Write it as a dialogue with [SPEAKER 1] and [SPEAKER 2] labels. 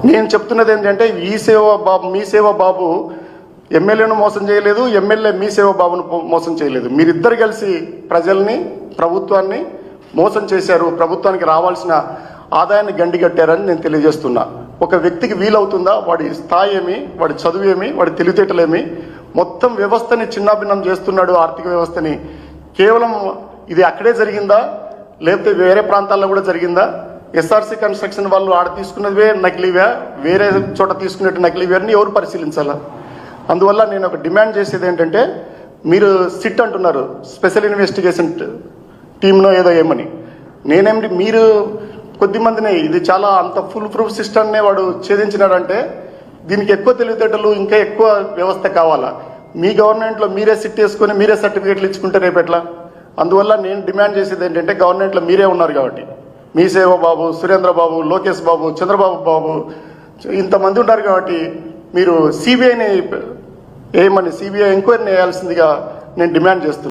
[SPEAKER 1] నేను చెప్తున్నది ఏంటంటే ఈ సేవ బాబు మీ సేవ బాబు ఎమ్మెల్యేను మోసం చేయలేదు, ఎమ్మెల్యే మీ సేవ బాబును మోసం చేయలేదు. మీరిద్దరు కలిసి ప్రజల్ని ప్రభుత్వాన్ని మోసం చేశారు, ప్రభుత్వానికి రావాల్సిన ఆదాయాన్ని గండిగట్టారని నేను తెలియజేస్తున్నా. ఒక వ్యక్తికి వీలవుతుందా? వాడి స్థాయి ఏమి, వాడి చదువు ఏమి, వాడి తెలివితేటలేమి, మొత్తం వ్యవస్థని చిన్నాభిన్నం చేస్తున్నాడు. ఆర్థిక వ్యవస్థని కేవలం ఇది అక్కడే జరిగిందా లేకపోతే వేరే ప్రాంతాల్లో కూడా జరిగిందా? ఎస్ఆర్సీ కన్స్ట్రక్షన్ వాళ్ళు ఆడ తీసుకున్నదివే నకిలీవే, వేరే చోట తీసుకున్నట్టు నకిలీవే అని ఎవరు పరిశీలించాలా? అందువల్ల నేను ఒక డిమాండ్ చేసేది ఏంటంటే, మీరు సిట్ అంటున్నారు, స్పెషల్ ఇన్వెస్టిగేషన్ టీమ్నో ఏదో ఏమని. నేనేమిటి, మీరు కొద్దిమందిని ఇది చాలా అంత ఫుల్ ప్రూఫ్ సిస్టమ్నే వాడు ఛేదించినాడంటే దీనికి ఎక్కువ తెలివితేటలు, ఇంకా ఎక్కువ వ్యవస్థ కావాలా? మీ గవర్నమెంట్లో మీరే సిట్ వేసుకొని మీరే సర్టిఫికేట్లు ఇచ్చుకుంటే రేపెట్లా? అందువల్ల నేను డిమాండ్ చేసేది ఏంటంటే, గవర్నమెంట్లో మీరే ఉన్నారు కాబట్టి, మీ సేవ బాబు, సురేంద్ర బాబు, లోకేష్ బాబు, చంద్రబాబు బాబు, ఇంతమంది ఉన్నారు కాబట్టి మీరు సిబిఐని ఏమని సిబిఐ ఎంక్వైరీని వేయాల్సిందిగా నేను డిమాండ్ చేస్తున్నాను.